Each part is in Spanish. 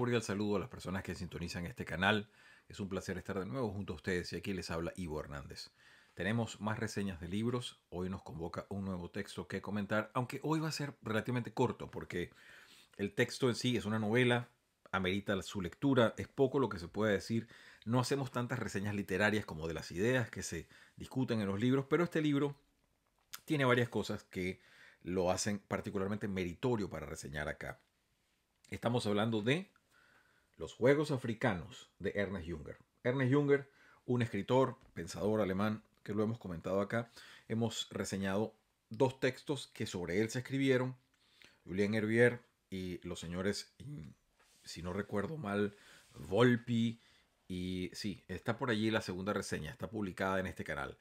cordial saludo a las personas que sintonizan este canal. Es un placer estar de nuevo junto a ustedes y aquí les habla Ivo Hernández. Tenemos más reseñas de libros. Hoy nos convoca un nuevo texto que comentar, aunque hoy va a ser relativamente corto porque el texto en sí es una novela, amerita su lectura, es poco lo que se puede decir. No hacemos tantas reseñas literarias como de las ideas que se discuten en los libros, pero este libro tiene varias cosas que lo hacen particularmente meritorio para reseñar acá. Estamos hablando de Los Juegos Africanos de Ernest Junger. Ernest Junger, un escritor, pensador alemán, que lo hemos comentado acá. Hemos reseñado dos textos que sobre él se escribieron, Julien Hervier y los señores, si no recuerdo mal, Volpi. Y sí, está por allí la segunda reseña, está publicada en este canal.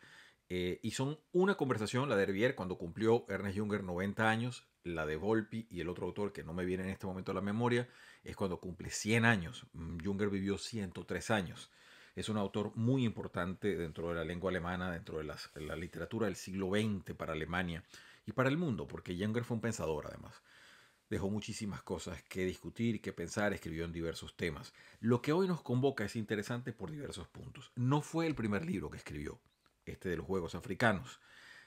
Y son una conversación, la de Hervier, cuando cumplió Ernest Junger 90 años, la de Volpi y el otro autor que no me viene en este momento a la memoria, es cuando cumple 100 años. Junger vivió 103 años. Es un autor muy importante dentro de la lengua alemana, dentro de la literatura del siglo XX para Alemania y para el mundo, porque Junger fue un pensador además. Dejó muchísimas cosas que discutir, que pensar, escribió en diversos temas. Lo que hoy nos convoca es interesante por diversos puntos. No fue el primer libro que escribió, este de los Juegos Africanos.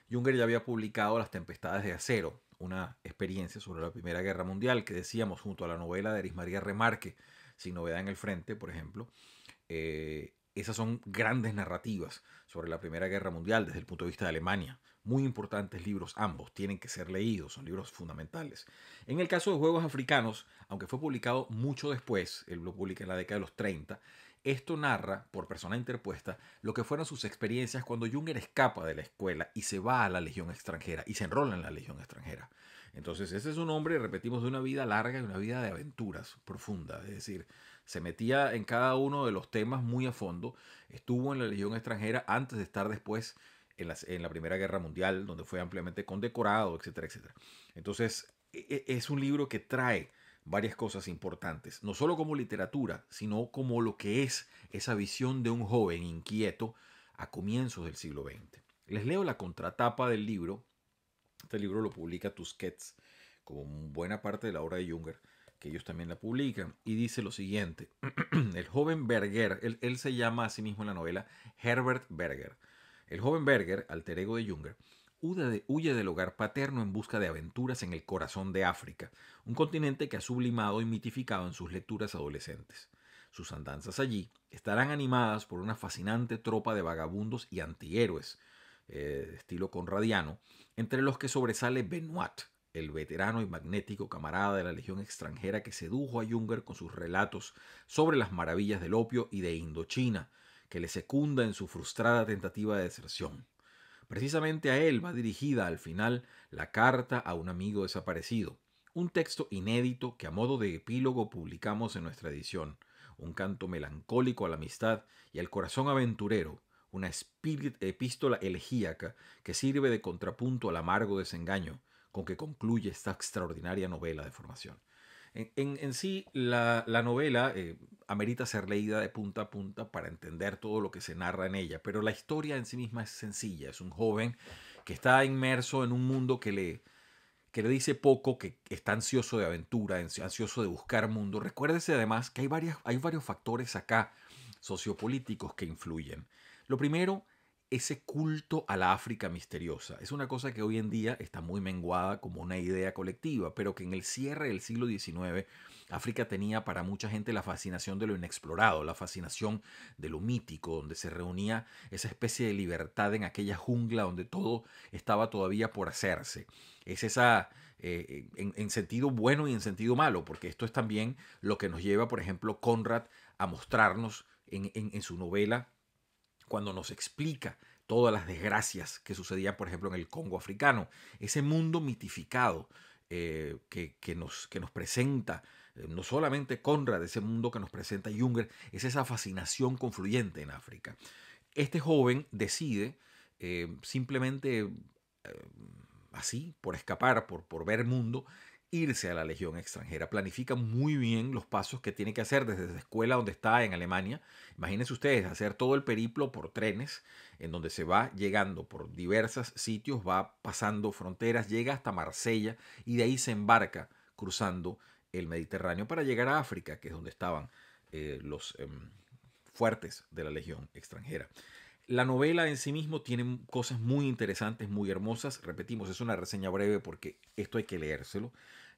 Junger ya había publicado Las Tempestades de Acero, una experiencia sobre la Primera Guerra Mundial que decíamos junto a la novela de Eris María Remarque, Sin Novedad en el Frente, por ejemplo. Esas son grandes narrativas sobre la Primera Guerra Mundial desde el punto de vista de Alemania. Muy importantes libros ambos, tienen que ser leídos, son libros fundamentales. En el caso de Juegos Africanos, aunque fue publicado mucho después, él lo publica en la década de los 30, esto narra, por persona interpuesta, lo que fueron sus experiencias cuando Junger escapa de la escuela y se va a la Legión extranjera y se enrola en la Legión extranjera. Entonces ese es un hombre, repetimos, de una vida larga y una vida de aventuras profunda. Es decir, se metía en cada uno de los temas muy a fondo. Estuvo en la Legión extranjera antes de estar después en la Primera Guerra Mundial, donde fue ampliamente condecorado, etcétera, etcétera. Entonces es un libro que trae varias cosas importantes, no solo como literatura, sino como lo que es esa visión de un joven inquieto a comienzos del siglo XX. Les leo la contratapa del libro. Este libro lo publica Tusquets, como buena parte de la obra de Junger, que ellos también la publican, y dice lo siguiente. El joven Berger, él se llama a sí mismo en la novela Herbert Berger. El joven Berger, alter ego de Junger, huye del hogar paterno en busca de aventuras en el corazón de África, un continente que ha sublimado y mitificado en sus lecturas adolescentes. Sus andanzas allí estarán animadas por una fascinante tropa de vagabundos y antihéroes, estilo conradiano, entre los que sobresale Benoit, el veterano y magnético camarada de la Legión extranjera que sedujo a Junger con sus relatos sobre las maravillas del opio y de Indochina, que le secunda en su frustrada tentativa de deserción. Precisamente a él va dirigida al final la carta a un amigo desaparecido, un texto inédito que a modo de epílogo publicamos en nuestra edición, un canto melancólico a la amistad y al corazón aventurero, una epístola elegíaca que sirve de contrapunto al amargo desengaño con que concluye esta extraordinaria novela de formación. En sí, la novela amerita ser leída de punta a punta para entender todo lo que se narra en ella, pero la historia en sí misma es sencilla. Es un joven que está inmerso en un mundo que le dice poco, que está ansioso de aventura, ansioso de buscar mundo. Recuérdese además que hay varios factores acá sociopolíticos que influyen. Lo primero, ese culto a la África misteriosa. Es una cosa que hoy en día está muy menguada como una idea colectiva, pero que en el cierre del siglo XIX África tenía para mucha gente la fascinación de lo inexplorado, la fascinación de lo mítico, donde se reunía esa especie de libertad en aquella jungla donde todo estaba todavía por hacerse. Es esa, en sentido bueno y en sentido malo, porque esto es también lo que nos lleva, por ejemplo, Conrad a mostrarnos en su novela cuando nos explica todas las desgracias que sucedían, por ejemplo, en el Congo africano. Ese mundo mitificado que nos presenta, no solamente Conrad, ese mundo que nos presenta Junger, es esa fascinación confluyente en África. Este joven decide simplemente así, por escapar, por ver mundo, irse a la Legión extranjera. Planifica muy bien los pasos que tiene que hacer desde la escuela donde está en Alemania. Imagínense ustedes hacer todo el periplo por trenes, en donde se va llegando por diversos sitios, va pasando fronteras, llega hasta Marsella y de ahí se embarca cruzando el Mediterráneo para llegar a África, que es donde estaban los fuertes de la legión extranjera. La novela en sí mismo tiene cosas muy interesantes, muy hermosas. Repetimos, es una reseña breve porque esto hay que leérselo.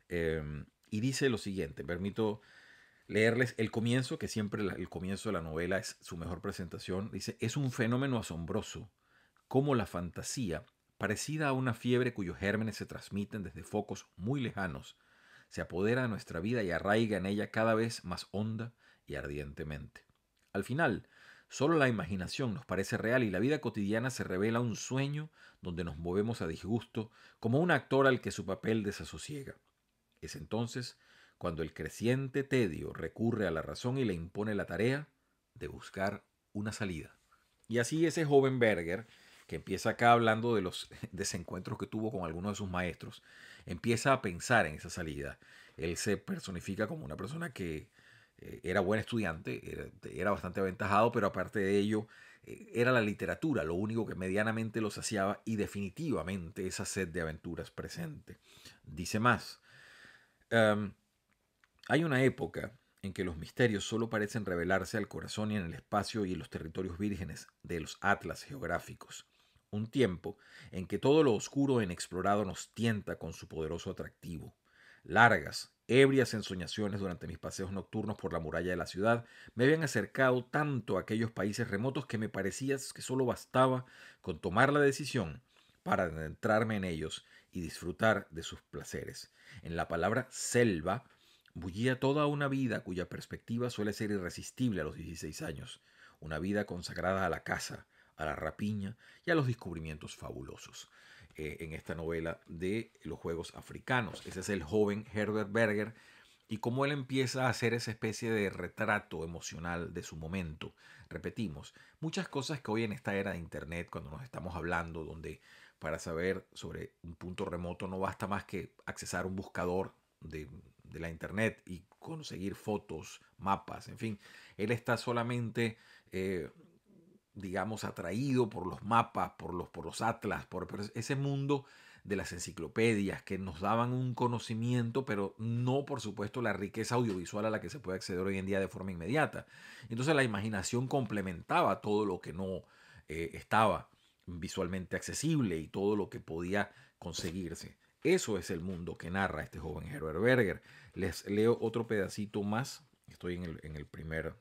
Y dice lo siguiente, permito leerles el comienzo, que siempre el comienzo de la novela es su mejor presentación. Dice, es un fenómeno asombroso cómo la fantasía, parecida a una fiebre cuyos gérmenes se transmiten desde focos muy lejanos, se apodera de nuestra vida y arraiga en ella cada vez más honda y ardientemente. Al final, solo la imaginación nos parece real y la vida cotidiana se revela un sueño donde nos movemos a disgusto, como un actor al que su papel desasosiega. Es entonces cuando el creciente tedio recurre a la razón y le impone la tarea de buscar una salida. Y así ese joven Berger, que empieza acá hablando de los desencuentros que tuvo con algunos de sus maestros, empieza a pensar en esa salida. Él se personifica como una persona que era buen estudiante, era bastante aventajado, pero aparte de ello, era la literatura lo único que medianamente lo saciaba y definitivamente esa sed de aventuras presente. Dice más, um, hay una época en que los misterios solo parecen revelarse al corazón y en el espacio y en los territorios vírgenes de los atlas geográficos. Un tiempo en que todo lo oscuro e inexplorado nos tienta con su poderoso atractivo. Largas, ebrias ensoñaciones durante mis paseos nocturnos por la muralla de la ciudad me habían acercado tanto a aquellos países remotos que me parecía que solo bastaba con tomar la decisión para adentrarme en ellos y disfrutar de sus placeres. En la palabra selva bullía toda una vida cuya perspectiva suele ser irresistible a los 16 años, una vida consagrada a la caza, a la rapiña y a los descubrimientos fabulosos. En esta novela de los Juegos Africanos. Ese es el joven Herbert Berger y cómo él empieza a hacer esa especie de retrato emocional de su momento. Repetimos, muchas cosas que hoy en esta era de Internet, cuando nos estamos hablando, donde para saber sobre un punto remoto no basta más que accesar un buscador de la internet y conseguir fotos, mapas, en fin. Él está solamente, digamos, atraído por los mapas, por los atlas, por ese mundo de las enciclopedias que nos daban un conocimiento, pero no, por supuesto, la riqueza audiovisual a la que se puede acceder hoy en día de forma inmediata. Entonces la imaginación complementaba todo lo que no estaba visualmente accesible y todo lo que podía conseguirse. Eso es el mundo que narra este joven Herbert Berger. Les leo otro pedacito más. Estoy en el primer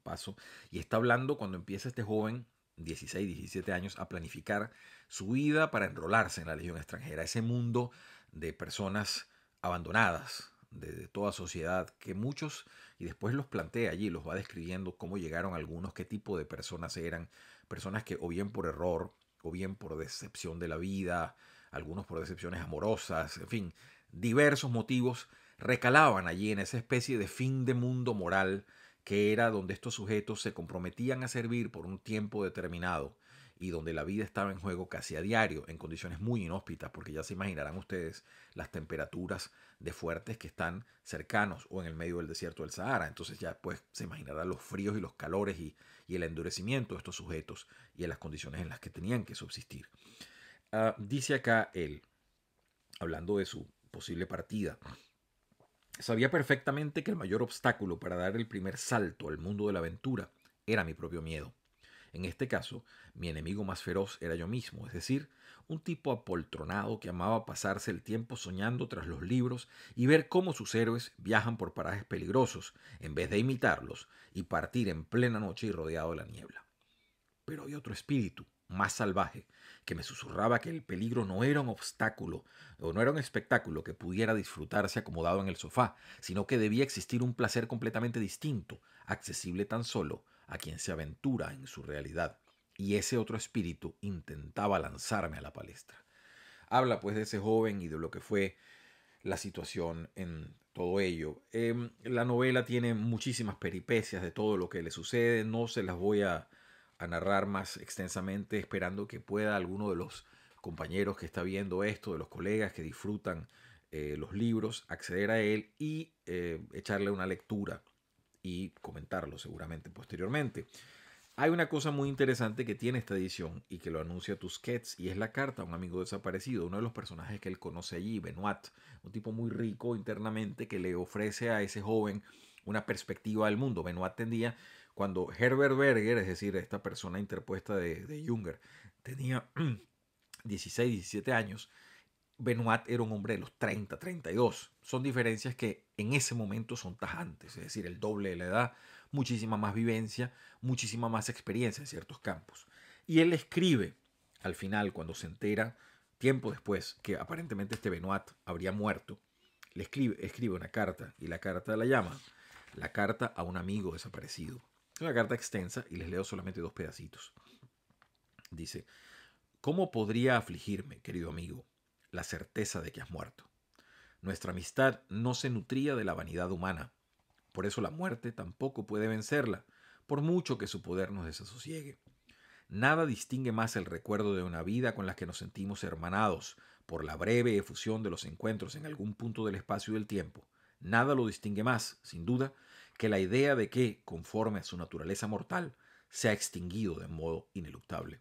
paso. Y está hablando cuando empieza este joven, 16, 17 años, a planificar su vida para enrolarse en la Legión extranjera. Ese mundo de personas abandonadas de toda sociedad, que muchos, y después los plantea allí, los va describiendo cómo llegaron algunos, qué tipo de personas eran, personas que o bien por error, o bien por decepción de la vida, algunos por decepciones amorosas, en fin, diversos motivos recalaban allí en esa especie de fin de mundo moral que era donde estos sujetos se comprometían a servir por un tiempo determinado y donde la vida estaba en juego casi a diario, en condiciones muy inhóspitas, porque ya se imaginarán ustedes las temperaturas de fuertes que están cercanos o en el medio del desierto del Sahara. Entonces ya pues se imaginarán los fríos y los calores y el endurecimiento de estos sujetos y en las condiciones en las que tenían que subsistir. Dice acá él, hablando de su posible partida, sabía perfectamente que el mayor obstáculo para dar el primer salto al mundo de la aventura era mi propio miedo. En este caso, mi enemigo más feroz era yo mismo, es decir, un tipo apoltronado que amaba pasarse el tiempo soñando tras los libros y ver cómo sus héroes viajan por parajes peligrosos, en vez de imitarlos y partir en plena noche y rodeado de la niebla. Pero había otro espíritu, más salvaje, que me susurraba que el peligro no era un obstáculo o no era un espectáculo que pudiera disfrutarse acomodado en el sofá, sino que debía existir un placer completamente distinto, accesible tan solo a quien se aventura en su realidad. Y ese otro espíritu intentaba lanzarme a la palestra. Habla pues de ese joven y de lo que fue la situación en todo ello. La novela tiene muchísimas peripecias de todo lo que le sucede. No se las voy a narrar más extensamente, esperando que pueda alguno de los compañeros que está viendo esto, de los colegas que disfrutan los libros, acceder a él y echarle una lectura y comentarlo seguramente posteriormente. Hay una cosa muy interesante que tiene esta edición y que lo anuncia Tusquets, y es la carta a un amigo desaparecido, uno de los personajes que él conoce allí, Benoit, un tipo muy rico internamente que le ofrece a ese joven una perspectiva del mundo. Benoit tendía, cuando Herbert Berger, es decir, esta persona interpuesta de Junger, tenía 16, 17 años, Benoit era un hombre de los 30, 32. Son diferencias que en ese momento son tajantes, es decir, el doble de la edad, muchísima más vivencia, muchísima más experiencia en ciertos campos. Y él escribe al final, cuando se entera, tiempo después, que aparentemente este Benoit habría muerto, le escribe una carta, y la carta la llama La carta a un amigo desaparecido. Es una carta extensa y les leo solamente dos pedacitos. Dice: ¿Cómo podría afligirme, querido amigo, la certeza de que has muerto? Nuestra amistad no se nutría de la vanidad humana. Por eso la muerte tampoco puede vencerla, por mucho que su poder nos desasosiegue. Nada distingue más el recuerdo de una vida con la que nos sentimos hermanados por la breve efusión de los encuentros en algún punto del espacio y del tiempo. Nada lo distingue más, sin duda, que la idea de que, conforme a su naturaleza mortal, se ha extinguido de modo ineluctable.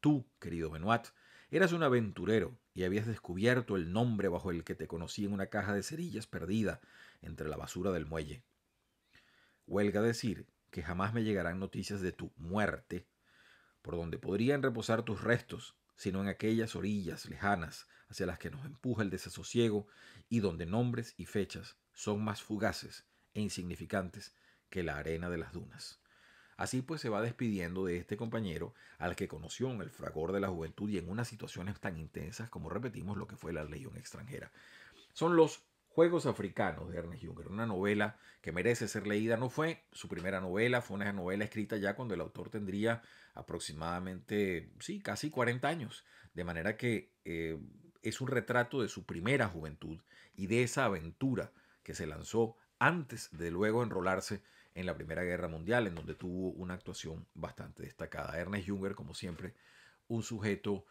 Tú, querido Benoit, eras un aventurero y habías descubierto el nombre bajo el que te conocí en una caja de cerillas perdida entre la basura del muelle. Huelga decir que jamás me llegarán noticias de tu muerte, por donde podrían reposar tus restos, sino en aquellas orillas lejanas hacia las que nos empuja el desasosiego y donde nombres y fechas son más fugaces e insignificantes que la arena de las dunas. Así pues se va despidiendo de este compañero al que conoció en el fragor de la juventud y en unas situaciones tan intensas como repetimos lo que fue la Legión extranjera. Son los Juegos Africanos de Ernest Junger, una novela que merece ser leída. No fue su primera novela, fue una novela escrita ya cuando el autor tendría aproximadamente, sí, casi 40 años. De manera que es un retrato de su primera juventud y de esa aventura que se lanzó antes de luego enrolarse en la Primera Guerra Mundial, en donde tuvo una actuación bastante destacada. Ernest Junger, como siempre, un sujeto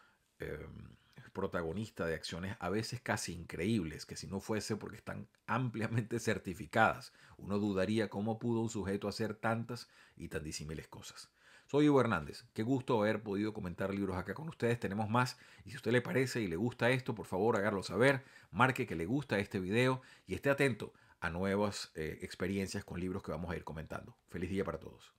protagonista de acciones a veces casi increíbles, que si no fuese porque están ampliamente certificadas, uno dudaría cómo pudo un sujeto hacer tantas y tan disímiles cosas. Soy Ivo Hernández, qué gusto haber podido comentar libros acá con ustedes, tenemos más, y si a usted le parece y le gusta esto, por favor hágalo saber, marque que le gusta este video y esté atento a nuevas experiencias con libros que vamos a ir comentando. Feliz día para todos.